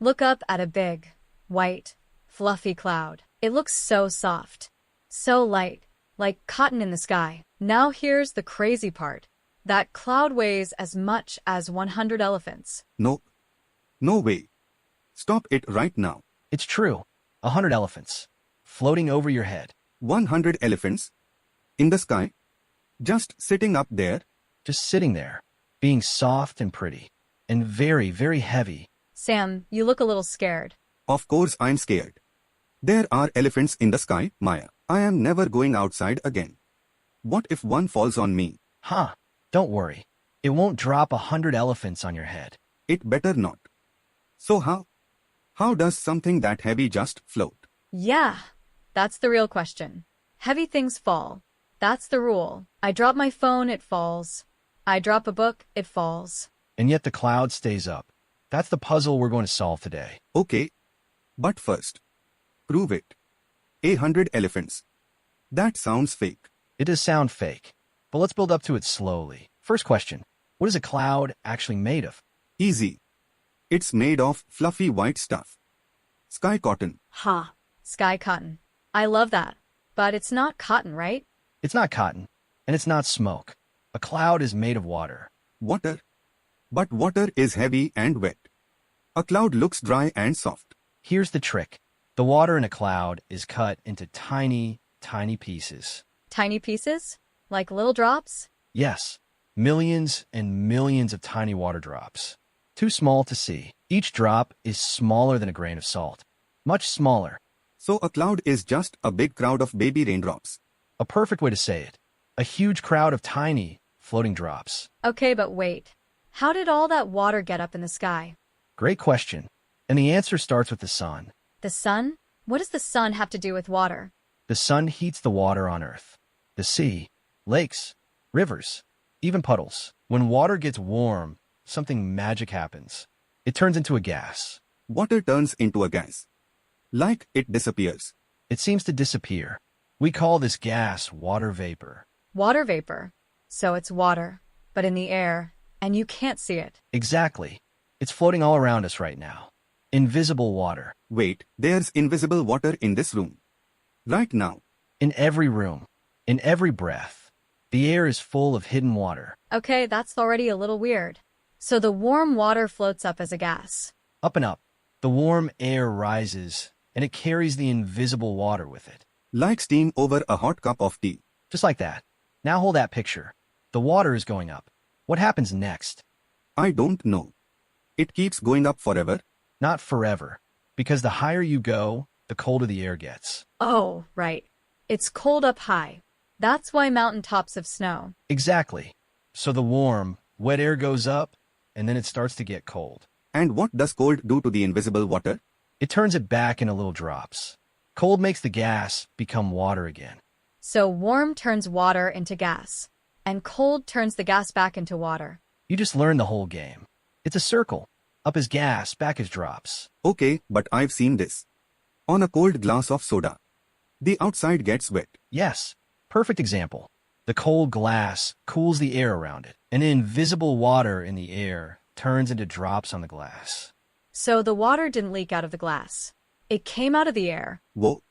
Look up at a big, white, fluffy cloud. It looks so soft, so light, like cotton in the sky. Now here's the crazy part. That cloud weighs as much as 100 elephants. No. No way. Stop it right now. It's true. 100 elephants. Floating over your head. 100 elephants? In the sky? Just sitting up there? Just sitting there. Being soft and pretty. And very, very heavy. Sam, you look a little scared. Of course I'm scared. There are elephants in the sky, Maya. I am never going outside again. What if one falls on me? Huh. Don't worry. It won't drop 100 elephants on your head. It better not. So how? How does something that heavy just float? Yeah, that's the real question. Heavy things fall. That's the rule. I drop my phone, it falls. I drop a book, it falls. And yet the cloud stays up. That's the puzzle we're going to solve today. Okay. But first, prove it. 100 elephants. That sounds fake. It does sound fake, but let's build up to it slowly. First question, what is a cloud actually made of? Easy. It's made of fluffy white stuff. Sky cotton. Ha, sky cotton. I love that. But it's not cotton, right? It's not cotton, and it's not smoke. A cloud is made of water. Water. But water is heavy and wet. A cloud looks dry and soft. Here's the trick. The water in a cloud is cut into tiny, tiny pieces. Tiny pieces? Like little drops? Yes, millions and millions of tiny water drops. Too small to see. Each drop is smaller than a grain of salt. Much smaller. So a cloud is just a big crowd of baby raindrops. A perfect way to say it. A huge crowd of tiny, floating drops. Okay, but wait. How did all that water get up in the sky? Great question. And the answer starts with the sun. The sun? What does the sun have to do with water? The sun heats the water on Earth. The sea, lakes, rivers, even puddles. When water gets warm, something magic happens. It turns into a gas. Water turns into a gas. Like it disappears. It seems to disappear. We call this gas water vapor. Water vapor. So it's water, but in the air, and you can't see it. Exactly. It's floating all around us right now. Invisible water. Wait, there's invisible water in this room. Right now. In every room. In every breath. The air is full of hidden water. Okay, that's already a little weird. So the warm water floats up as a gas. Up and up. The warm air rises, and it carries the invisible water with it. Like steam over a hot cup of tea. Just like that. Now hold that picture. The water is going up. What happens next? I don't know. It keeps going up forever? Not forever. Because the higher you go, the colder the air gets. Oh, right. It's cold up high. That's why mountaintops have snow. Exactly. So the warm, wet air goes up, and then it starts to get cold. And what does cold do to the invisible water? It turns it back into little drops. Cold makes the gas become water again. So warm turns water into gas, and cold turns the gas back into water. You just learned the whole game. It's a circle. Up is gas, back is drops. Okay, but I've seen this. On a cold glass of soda. The outside gets wet. Yes, perfect example. The cold glass cools the air around it, and invisible water in the air turns into drops on the glass. So the water didn't leak out of the glass. It came out of the air. Whoa.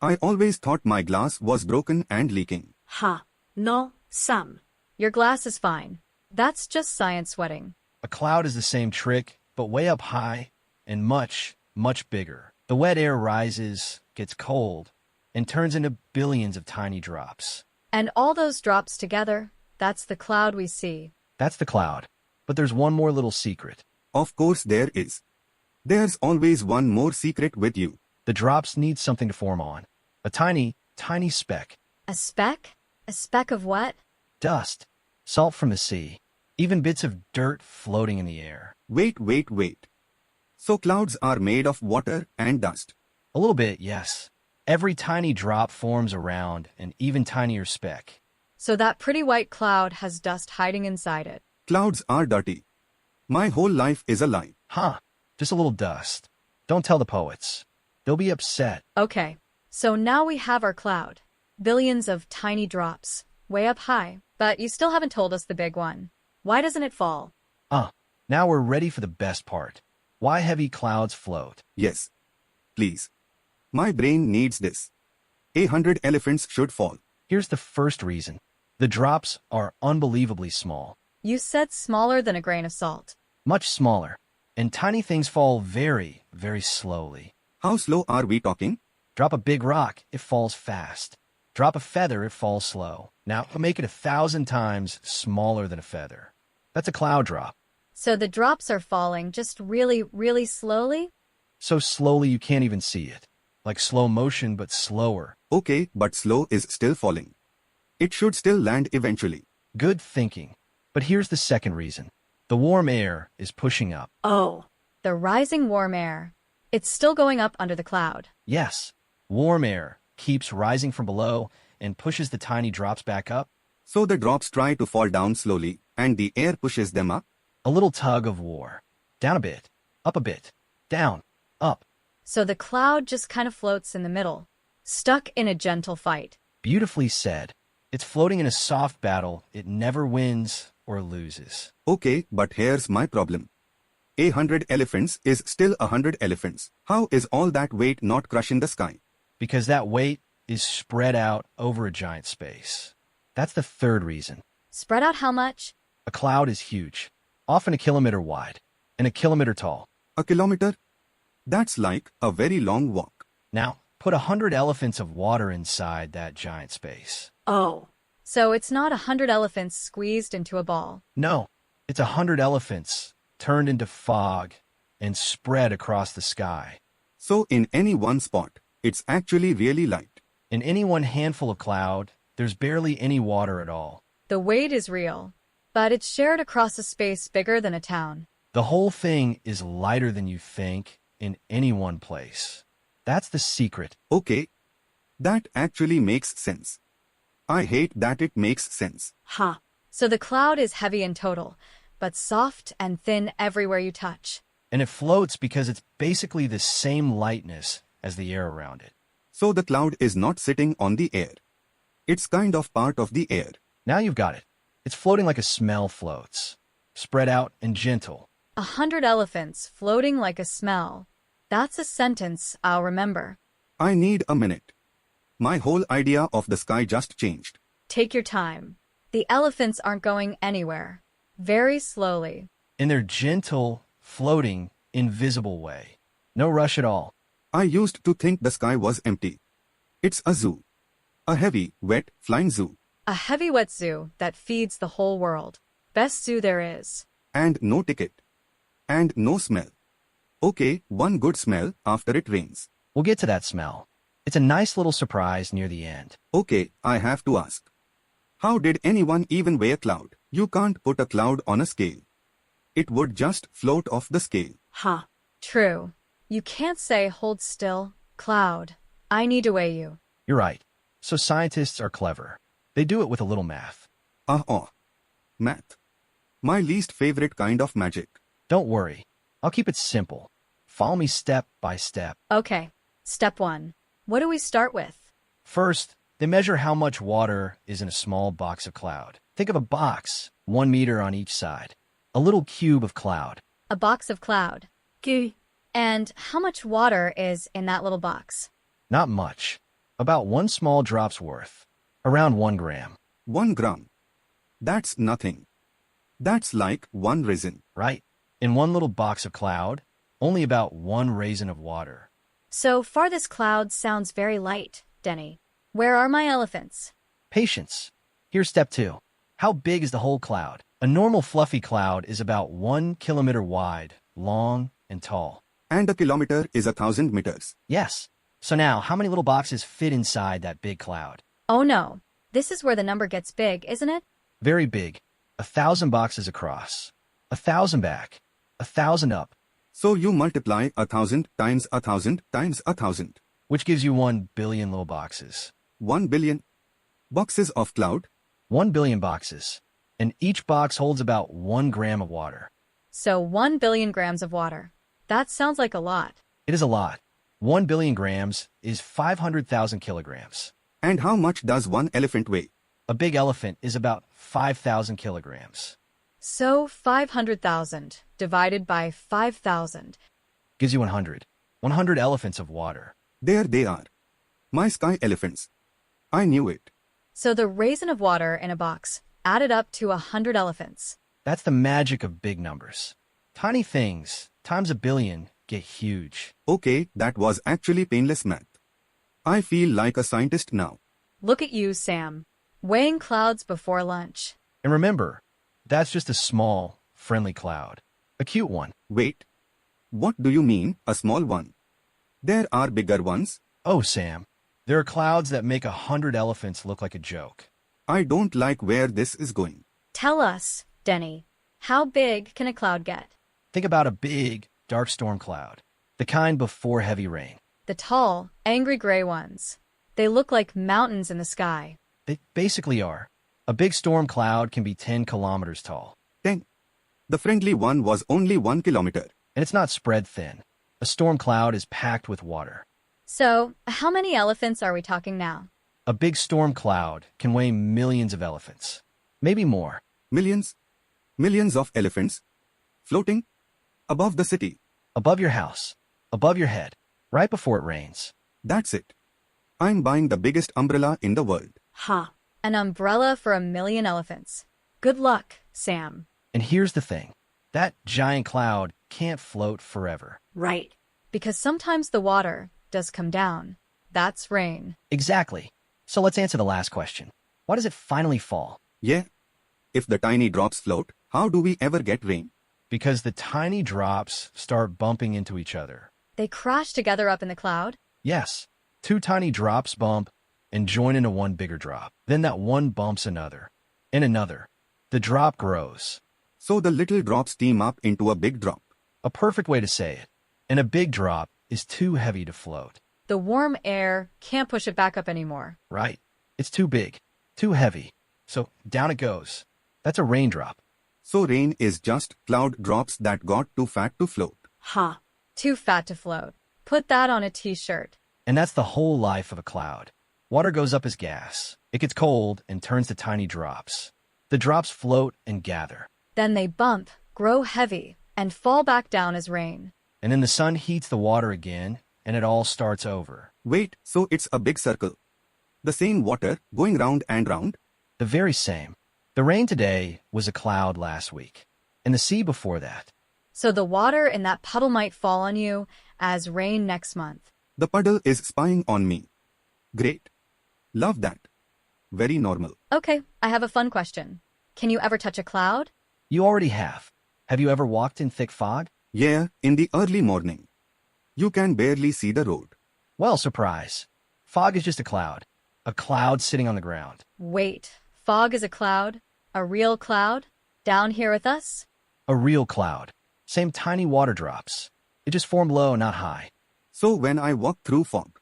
I always thought my glass was broken and leaking. Ha. No, Sam. Your glass is fine. That's just science sweating. A cloud is the same trick, but way up high and much, much bigger. The wet air rises, gets cold, and turns into billions of tiny drops. And all those drops together, that's the cloud we see. That's the cloud. But there's one more little secret. Of course there is. There's always one more secret with you. The drops need something to form on. A tiny, tiny speck. A speck? A speck of what? Dust. Salt from the sea. Even bits of dirt floating in the air. Wait. So clouds are made of water and dust. A little bit, yes. Every tiny drop forms around an even tinier speck. So that pretty white cloud has dust hiding inside it. Clouds are dirty. My whole life is a lie. Huh. Just a little dust. Don't tell the poets. They'll be upset. Okay. So now we have our cloud. Billions of tiny drops, way up high. But you still haven't told us the big one. Why doesn't it fall? Now we're ready for the best part. Why heavy clouds float. Yes. Please. My brain needs this. 100 elephants should fall. Here's the first reason. The drops are unbelievably small. You said smaller than a grain of salt. Much smaller. And tiny things fall very, very slowly. How slow are we talking? Drop a big rock, it falls fast. Drop a feather, it falls slow. Now, make it 1,000 times smaller than a feather. That's a cloud drop. So the drops are falling just really, really slowly? So slowly you can't even see it. Like slow motion, but slower. Okay, but slow is still falling. It should still land eventually. Good thinking. But here's the second reason. The warm air is pushing up. Oh. The rising warm air. It's still going up under the cloud. Yes, warm air keeps rising from below and pushes the tiny drops back up. So the drops try to fall down slowly, and the air pushes them up. A little tug of war. Down a bit, up a bit, down, up. So the cloud just kind of floats in the middle, stuck in a gentle fight. Beautifully said. It's floating in a soft battle. It never wins or loses. Okay, but here's my problem. 100 elephants is still 100 elephants. How is all that weight not crushing the sky? Because that weight is spread out over a giant space. That's the third reason. Spread out how much? A cloud is huge, often a kilometer wide and a kilometer tall. A kilometer? That's like a very long walk. Now, put 100 elephants of water inside that giant space. Oh. So it's not 100 elephants squeezed into a ball. No, it's 100 elephants turned into fog and spread across the sky. So in any one spot, it's actually really light. In any one handful of cloud, there's barely any water at all. The weight is real, but it's shared across a space bigger than a town. The whole thing is lighter than you think in any one place. That's the secret. Okay. That actually makes sense. I hate that it makes sense. Huh. So the cloud is heavy in total, but soft and thin everywhere you touch. And it floats because it's basically the same lightness as the air around it. So the cloud is not sitting on the air. It's kind of part of the air. Now you've got it. It's floating like a smell floats. Spread out and gentle. 100 elephants floating like a smell. That's a sentence I'll remember. I need a minute. My whole idea of the sky just changed. Take your time. The elephants aren't going anywhere. Very slowly. In their gentle, floating, invisible way. No rush at all. I used to think the sky was empty. It's a zoo. A heavy, wet, flying zoo. A heavy wet zoo that feeds the whole world. Best zoo there is. And no ticket. And no smell. Okay, one good smell after it rains. We'll get to that smell. It's a nice little surprise near the end. Okay, I have to ask. How did anyone even weigh a cloud? You can't put a cloud on a scale. It would just float off the scale. Huh. True. You can't say hold still, cloud. I need to weigh you. You're right. So scientists are clever. They do it with a little math. Math. My least favorite kind of magic. Don't worry. I'll keep it simple. Follow me step by step. Okay. Step 1. What do we start with? First, they measure how much water is in a small box of cloud. Think of a box, 1 meter on each side. A little cube of cloud. A box of cloud. Q. And how much water is in that little box? Not much. About 1 small drop's worth. Around 1 gram. 1 gram. That's nothing. That's like 1 raisin. Right? In 1 little box of cloud, only about 1 raisin of water. So far this cloud sounds very light, Deni. Where are my elephants? Patience. Here's step 2. How big is the whole cloud? A normal fluffy cloud is about 1 kilometer wide, long, and tall. And a kilometer is 1,000 meters. Yes. So now, how many little boxes fit inside that big cloud? Oh no. This is where the number gets big, isn't it? Very big. 1,000 boxes across. 1,000 back. 1,000 up. So you multiply 1,000 times 1,000 times 1,000. Which gives you 1 billion little boxes. 1 billion boxes of cloud. 1 billion boxes. And each box holds about 1 gram of water. So 1 billion grams of water. That sounds like a lot. It is a lot. 1 billion grams is 500,000 kilograms. And how much does one elephant weigh? A big elephant is about 5,000 kilograms. So 500,000 divided by 5,000 Gives you 100. 100 elephants of water. There they are. My sky elephants. I knew it. So the raisin of water in a box added up to 100 elephants. That's the magic of big numbers. Tiny things times a billion get huge. Okay, that was actually painless math. I feel like a scientist now. Look at you, Sam, weighing clouds before lunch. And remember, that's just a small, friendly cloud. A cute one. Wait. What do you mean, a small one? There are bigger ones. Oh, Sam, there are clouds that make 100 elephants look like a joke. I don't like where this is going. Tell us, Deni, how big can a cloud get? Think about a big, dark storm cloud, the kind before heavy rain. The tall, angry gray ones. They look like mountains in the sky. They basically are. A big storm cloud can be 10 kilometers tall. 10. The friendly one was only 1 kilometer. And it's not spread thin. A storm cloud is packed with water. So, how many elephants are we talking now? A big storm cloud can weigh millions of elephants. Maybe more. Millions. Millions of elephants. Floating. Above the city. Above your house. Above your head. Right before it rains. That's it. I'm buying the biggest umbrella in the world. Ha. An umbrella for 1,000,000 elephants. Good luck, Sam. And here's the thing. That giant cloud can't float forever. Right. Because sometimes the water does come down. That's rain. Exactly. So let's answer the last question. Why does it finally fall? Yeah. If the tiny drops float, how do we ever get rain? Because the tiny drops start bumping into each other. They crash together up in the cloud? Yes. 2 tiny drops bump and join into one bigger drop. Then that one bumps another. And another. The drop grows. So the little drops team up into a big drop. A perfect way to say it. And a big drop is too heavy to float. The warm air can't push it back up anymore. Right. It's too big. Too heavy. So down it goes. That's a raindrop. So rain is just cloud drops that got too fat to float. Ha. Too fat to float. Put that on a t-shirt. And that's the whole life of a cloud. Water goes up as gas. It gets cold and turns to tiny drops. The drops float and gather. Then they bump, grow heavy, and fall back down as rain. And then the sun heats the water again, and it all starts over. Wait, so it's a big circle. The same water going round and round? The very same. The rain today was a cloud last week, and the sea before that. So the water in that puddle might fall on you as rain next month. The puddle is spying on me. Great. Love that. Very normal. Okay, I have a fun question. Can you ever touch a cloud? You already have. Have you ever walked in thick fog? Yeah, in the early morning. You can barely see the road. Well, surprise. Fog is just a cloud. A cloud sitting on the ground. Wait, fog is a cloud? A real cloud? Down here with us? A real cloud. Same tiny water drops. It just formed low, not high. So when I walk through fog,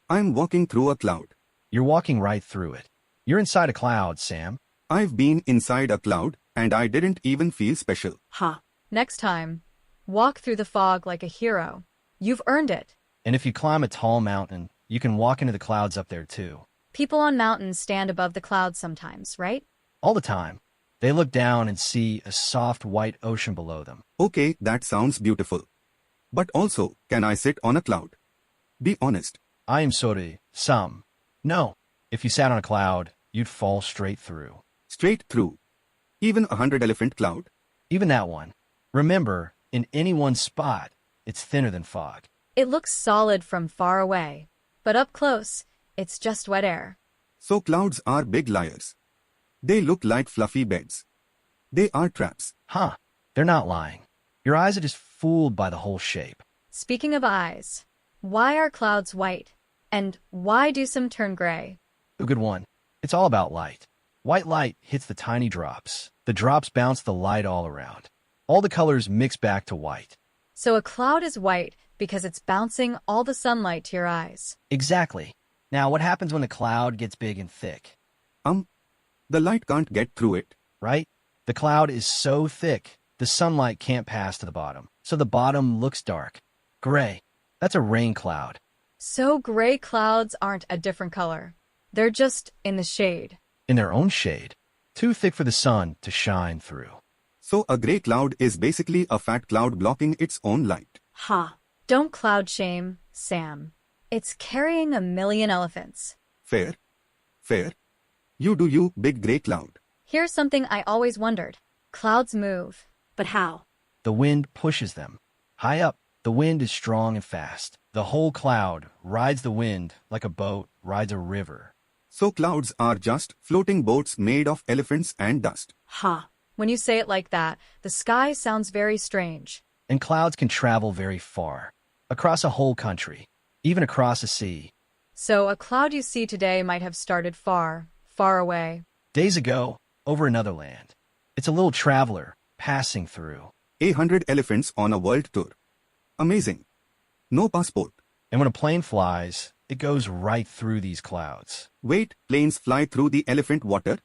I'm walking through a cloud. You're walking right through it. You're inside a cloud, Sam. I've been inside a cloud, and I didn't even feel special. Ha. Next time, walk through the fog like a hero. You've earned it. And if you climb a tall mountain, you can walk into the clouds up there too. People on mountains stand above the clouds sometimes, right? All the time. They look down and see a soft white ocean below them. Okay, that sounds beautiful. But also, can I sit on a cloud? Be honest. I am sorry, some. No. If you sat on a cloud, you'd fall straight through. Straight through. Even 100-elephant cloud? Even that one. Remember, in any one spot, it's thinner than fog. It looks solid from far away, but up close, it's just wet air. So clouds are big liars. They look like fluffy beds. They are traps. Huh. They're not lying. Your eyes are just fooled by the whole shape. Speaking of eyes, why are clouds white? And why do some turn gray? A good one. It's all about light. White light hits the tiny drops. The drops bounce the light all around. All the colors mix back to white. So a cloud is white because it's bouncing all the sunlight to your eyes. Exactly. Now, what happens when the cloud gets big and thick? The light can't get through it. Right? The cloud is so thick, the sunlight can't pass to the bottom. So the bottom looks dark. Gray. That's a rain cloud. So gray clouds aren't a different color. They're just in the shade. In their own shade. Too thick for the sun to shine through. So a gray cloud is basically a fat cloud blocking its own light. Ha. Don't cloud shame, Sam. It's carrying a million elephants. Fair. Fair. You do you, big grey cloud. Here's something I always wondered. Clouds move. But how? The wind pushes them. High up, the wind is strong and fast. The whole cloud rides the wind like a boat rides a river. So clouds are just floating boats made of elephants and dust. Ha. When you say it like that, the sky sounds very strange. And clouds can travel very far, across a whole country, even across a sea. So a cloud you see today might have started far, far away. Days ago, over another land. It's a little traveler passing through. 100 elephants on a world tour. Amazing. No passport. And when a plane flies, it goes right through these clouds. Wait, planes fly through the elephant water?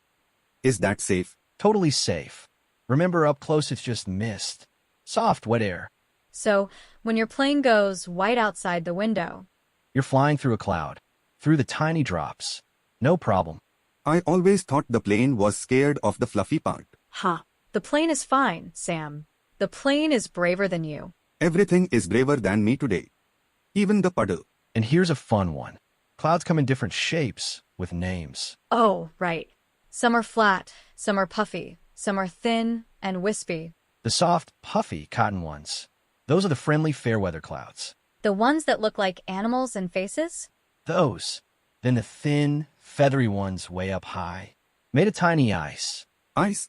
Is that safe? Totally safe. Remember, up close it's just mist. Soft, wet air. So when your plane goes white outside the window, You're flying through a cloud, through the tiny drops. No problem. I always thought the plane was scared of the fluffy part. Ha. the plane is fine, Sam. The plane is braver than you. Everything is braver than me today. Even the puddle. And here's a fun one. Clouds come in different shapes with names. Oh, right. Some are flat, some are puffy, some are thin and wispy. The soft, puffy cotton ones. Those are the friendly fair weather clouds. The ones that look like animals and faces? Those. Then the thin, feathery ones way up high. Made of tiny ice. Ice.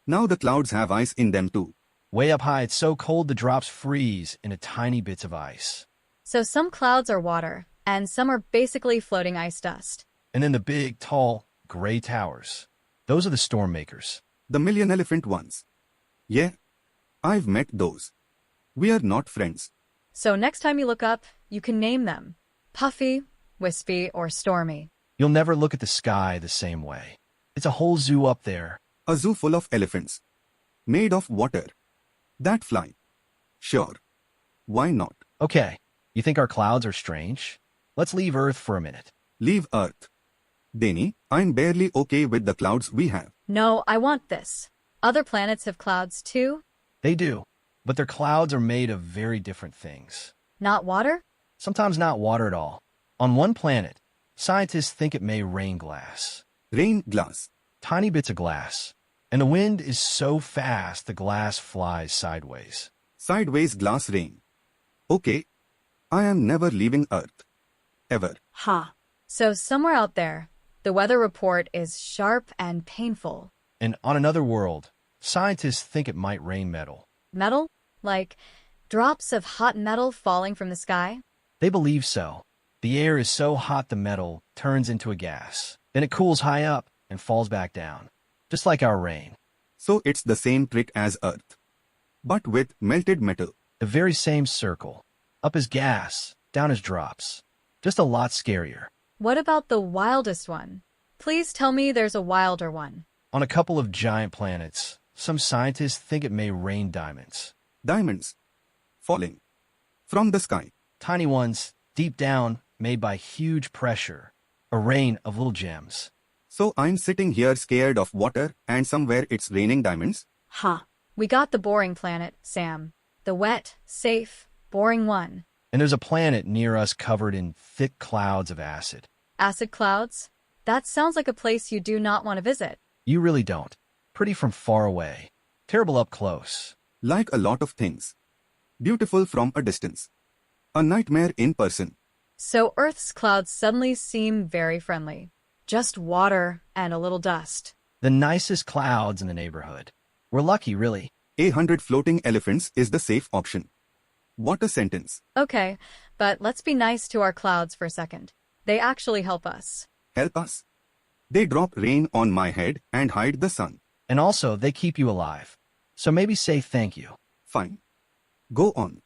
Now the clouds have ice in them too. Way up high, it's so cold the drops freeze into tiny bits of ice. So some clouds are water, and some are basically floating ice dust. And then the big, tall, gray towers. Those are the storm makers. The million elephant ones. Yeah, I've met those. We are not friends. So next time you look up, you can name them. Puffy, wispy, or stormy. You'll never look at the sky the same way. It's a whole zoo up there. A zoo full of elephants. Made of water. That fly. Sure. Why not? Okay, you think our clouds are strange? Let's leave Earth for a minute. Leave Earth. Deni, I'm barely okay with the clouds we have. No, I want this. Other planets have clouds too? They do, but their clouds are made of very different things. Not water? Sometimes not water at all. On one planet, scientists think it may rain glass. Rain glass. Tiny bits of glass. And the wind is so fast the glass flies sideways. Sideways glass rain. Okay. I am never leaving Earth. Ever. Ha. So somewhere out there, the weather report is sharp and painful. And on another world, scientists think it might rain metal. Metal? Like drops of hot metal falling from the sky? They believe so. The air is so hot the metal turns into a gas. Then it cools high up and falls back down. Just like our rain. So it's the same trick as Earth. But with melted metal. The very same circle. Up as gas, down as drops. Just a lot scarier. What about the wildest one? Please tell me there's a wilder one. On a couple of giant planets, some scientists think it may rain diamonds. Diamonds. Falling. From the sky. Tiny ones, deep down, made by huge pressure. A rain of little gems. So I'm sitting here scared of water and somewhere it's raining diamonds? Ha. We got the boring planet, Sam. The wet, safe, boring one. And there's a planet near us covered in thick clouds of acid. Acid clouds? That sounds like a place you do not want to visit. You really don't. Pretty from far away. Terrible up close. Like a lot of things. Beautiful from a distance. A nightmare in person. So Earth's clouds suddenly seem very friendly. Just water and a little dust. The nicest clouds in the neighborhood. We're lucky, really. 100 floating elephants is the safe option. What a sentence. Okay, but let's be nice to our clouds for a second. They actually help us. Help us. They drop rain on my head and hide the sun. And also, they keep you alive. So maybe say thank you. Fine. Go on.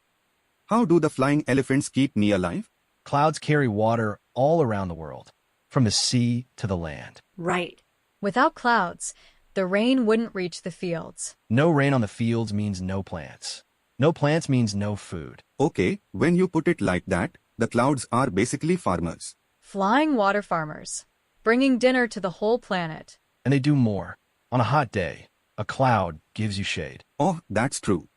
How do the flying elephants keep me alive? Clouds carry water all around the world, from the sea to the land. Right. Without clouds, the rain wouldn't reach the fields. No rain on the fields means no plants. No plants means no food. Okay, when you put it like that, the clouds are basically farmers. Flying water farmers, bringing dinner to the whole planet. And they do more. On a hot day, a cloud gives you shade. Oh, that's true.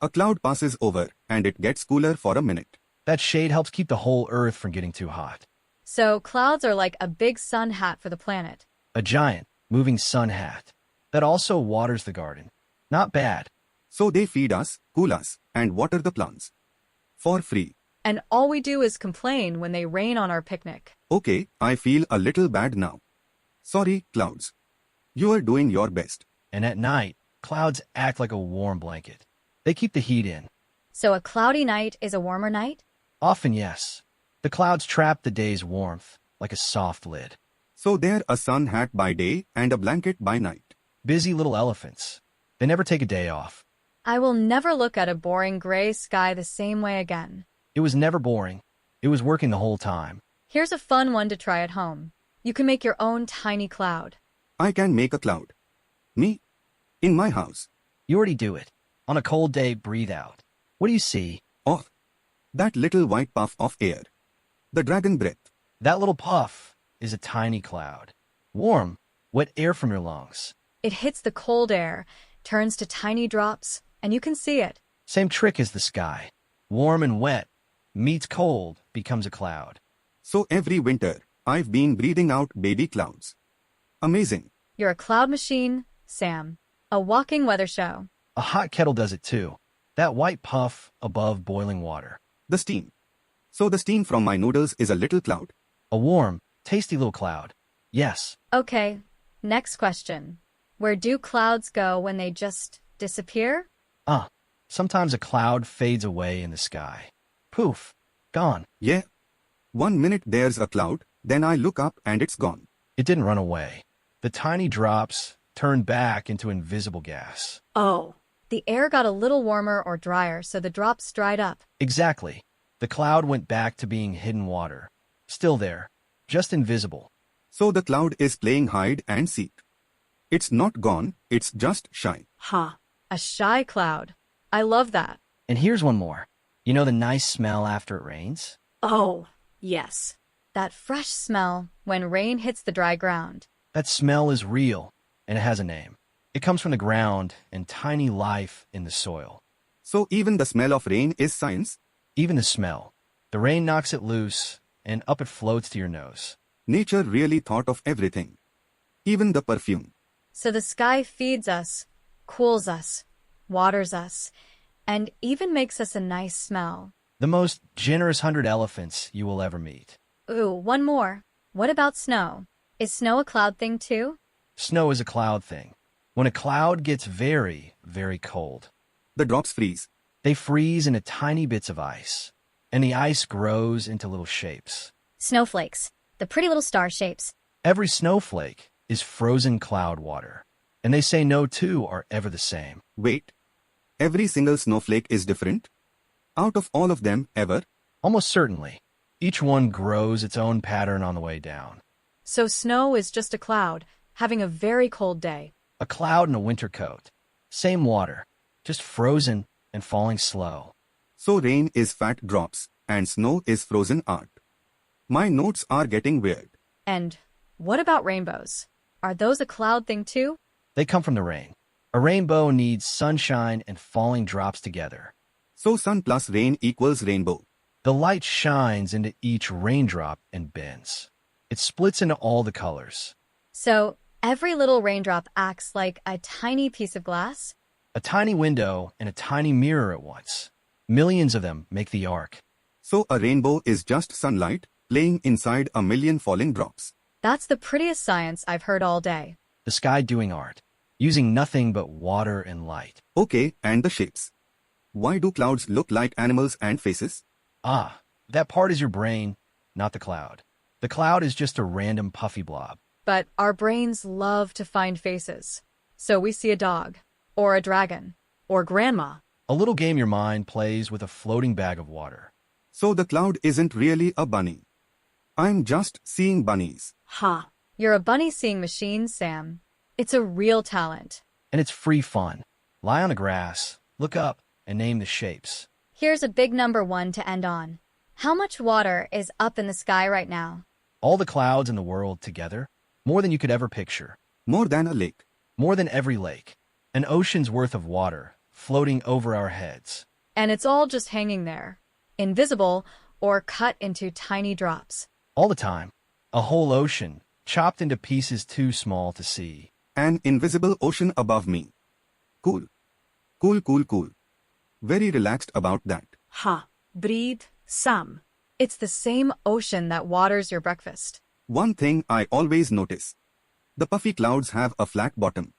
A cloud passes over, and it gets cooler for a minute. That shade helps keep the whole Earth from getting too hot. So clouds are like a big sun hat for the planet. A giant, moving sun hat. That also waters the garden. Not bad. So they feed us, cool us, and water the plants. For free. And all we do is complain when they rain on our picnic. Okay, I feel a little bad now. Sorry, clouds. You are doing your best. And at night, clouds act like a warm blanket. They keep the heat in. So a cloudy night is a warmer night? Often, yes. The clouds trap the day's warmth, like a soft lid. So they're a sun hat by day and a blanket by night. Busy little elephants. They never take a day off. I will never look at a boring gray sky the same way again. It was never boring. It was working the whole time. Here's a fun one to try at home. You can make your own tiny cloud. I can make a cloud. Me? In my house. You already do it. On a cold day, breathe out. What do you see? Oh, that little white puff of air. The dragon breath. That little puff is a tiny cloud. Warm, wet air from your lungs. It hits the cold air, turns to tiny drops, and you can see it. Same trick as the sky. Warm and wet meets cold, becomes a cloud. So every winter, I've been breathing out baby clouds. Amazing. You're a cloud machine, Sam. A walking weather show. A hot kettle does it too. That white puff above boiling water. The steam. So the steam from my noodles is a little cloud. A warm, tasty little cloud. Yes. Okay, next question. Where do clouds go when they just disappear? Sometimes a cloud fades away in the sky. Poof. Gone. Yeah. 1 minute there's a cloud, then I look up and it's gone. It didn't run away. The tiny drops turned back into invisible gas. Oh. The air got a little warmer or drier, so the drops dried up. Exactly. The cloud went back to being hidden water. Still there. Just invisible. So the cloud is playing hide and seek. It's not gone, it's just shy. Huh. A shy cloud. I love that. And here's one more. You know the nice smell after it rains? Oh, yes. That fresh smell when rain hits the dry ground. That smell is real, and it has a name. It comes from the ground and tiny life in the soil. So even the smell of rain is science? Even the smell. The rain knocks it loose, and up it floats to your nose. Nature really thought of everything. Even the perfume. So the sky feeds us, cools us, waters us, and even makes us a nice smell. The most generous 100 elephants you will ever meet. Ooh, one more. What about snow? Is snow a cloud thing too? Snow is a cloud thing. When a cloud gets very, very cold, The drops freeze. they freeze into tiny bits of ice, and the ice grows into little shapes. Snowflakes. The pretty little star shapes. Every snowflake is frozen cloud water, and they say no two are ever the same. Wait. Every single snowflake is different? Out of all of them, ever? Almost certainly. Each one grows its own pattern on the way down. So snow is just a cloud, having a very cold day. A cloud in a winter coat. Same water, just frozen and falling slow. So rain is fat drops, and snow is frozen art. My notes are getting weird. And what about rainbows? Are those a cloud thing too? They come from the rain. A rainbow needs sunshine and falling drops together. So sun plus rain equals rainbow. The light shines into each raindrop and bends. It splits into all the colors. So every little raindrop acts like a tiny piece of glass? A tiny window and a tiny mirror at once. Millions of them make the arc. So a rainbow is just sunlight playing inside a million falling drops. That's the prettiest science I've heard all day. The sky doing art, using nothing but water and light. Okay, and the shapes. Why do clouds look like animals and faces? That part is your brain, not the cloud. The cloud is just a random puffy blob. But our brains love to find faces. So we see a dog, or a dragon, Or grandma. A little game your mind plays with a floating bag of water. So the cloud isn't really a bunny. I'm just seeing bunnies. Huh. You're a bunny seeing machine, Sam. It's a real talent. And it's free fun. Lie on the grass, look up, and name the shapes. Here's a big number one to end on. How much water is up in the sky right now? All the clouds in the world together, more than you could ever picture. More than a lake. More than every lake. An ocean's worth of water floating over our heads. And it's all just hanging there, invisible or cut into tiny drops. All the time. A whole ocean, chopped into pieces too small to see. An invisible ocean above me. Cool. Cool, cool, cool. Very relaxed about that. Ha. Breathe, Sam. It's the same ocean that waters your breakfast. One thing I always notice. The puffy clouds have a flat bottom.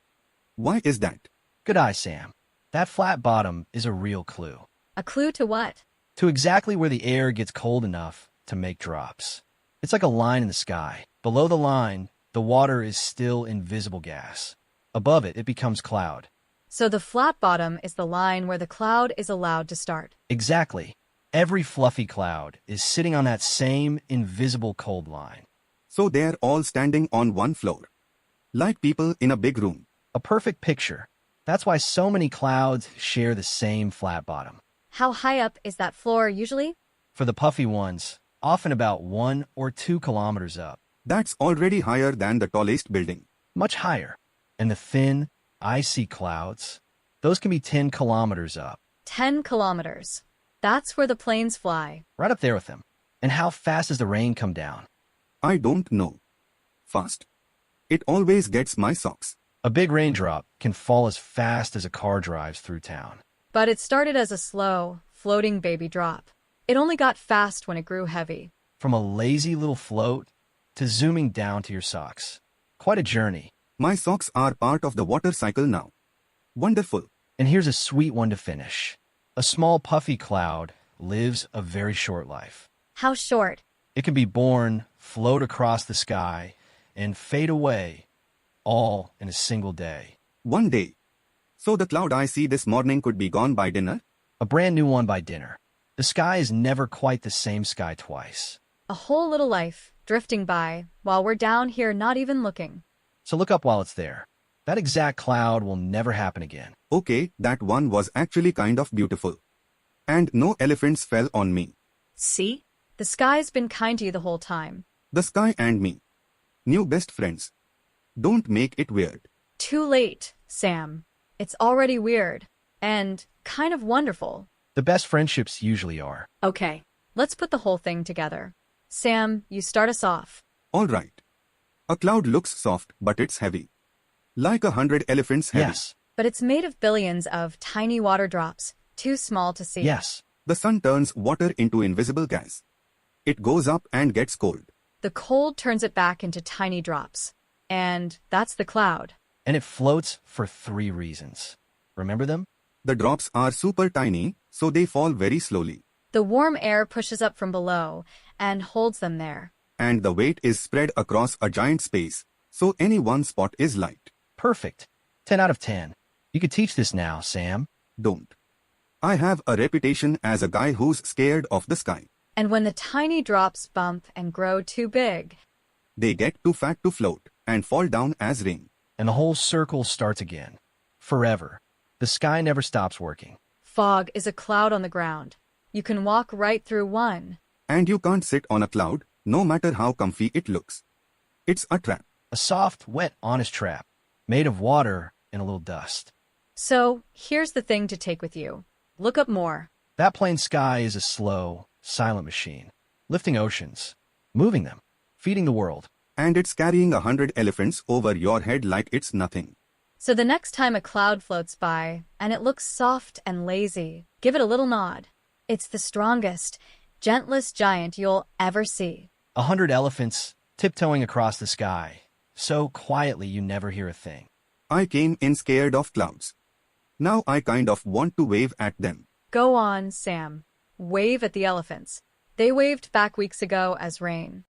Why is that? Good eye, Sam. That flat bottom is a real clue. A clue to what? To exactly where the air gets cold enough to make drops. It's like a line in the sky. Below the line, the water is still invisible gas. Above it, it becomes cloud. So the flat bottom is the line where the cloud is allowed to start. Exactly. Every fluffy cloud is sitting on that same invisible cold line. So they're all standing on one floor. Like people in a big room. A perfect picture. That's why so many clouds share the same flat bottom. How high up is that floor usually? For the puffy ones, often about 1 or 2 kilometers up. That's already higher than the tallest building. Much higher. And the thin, icy clouds, those can be 10 kilometers up. 10 kilometers. That's where the planes fly. Right up there with them. And how fast does the rain come down? I don't know. Fast. It always gets my socks. A big raindrop can fall as fast as a car drives through town. But it started as a slow, floating baby drop. It only got fast when it grew heavy. From a lazy little float to zooming down to your socks. Quite a journey. My socks are part of the water cycle now. Wonderful. And here's a sweet one to finish. A small puffy cloud lives a very short life. How short? It can be born, float across the sky, and fade away, all in a single day. One day. So the cloud I see this morning could be gone by dinner? A brand new one by dinner. The sky is never quite the same sky twice. A whole little life, drifting by, while we're down here not even looking. So look up while it's there. That exact cloud will never happen again. Okay, that one was actually kind of beautiful. And no elephants fell on me. See? The sky's been kind to you the whole time. The sky and me. New best friends. Don't make it weird. Too late, Sam. It's already weird. And kind of wonderful. The best friendships usually are. Okay. Let's put the whole thing together. Sam, you start us off. All right. A cloud looks soft, but it's heavy. Like 100 elephants heavy. Yes. But it's made of billions of tiny water drops, too small to see. Yes. The sun turns water into invisible gas. It goes up and gets cold. The cold turns it back into tiny drops. And that's the cloud. And it floats for 3 reasons. Remember them? The drops are super tiny, so they fall very slowly. The warm air pushes up from below and holds them there. And the weight is spread across a giant space, so any one spot is light. Perfect. 10 out of 10. You could teach this now, Sam. Don't. I have a reputation as a guy who's scared of the sky. And when the tiny drops bump and grow too big, They get too fat to float and fall down as rain. And the whole circle starts again. Forever. The sky never stops working. fog is a cloud on the ground. You can walk right through one. And you can't sit on a cloud, no matter how comfy it looks. It's a trap. A soft, wet, honest trap. Made of water and a little dust. So, here's the thing to take with you. Look up more. That plain sky is a slow, silent machine. Lifting oceans. Moving them. Feeding the world. And it's carrying 100 elephants over your head like it's nothing. So the next time a cloud floats by, and it looks soft and lazy, give it a little nod. It's the strongest, gentlest giant you'll ever see. 100 elephants tiptoeing across the sky. So quietly you never hear a thing. I came in scared of clouds. Now I kind of want to wave at them. Go on, Sam. Wave at the elephants. They waved back weeks ago as rain.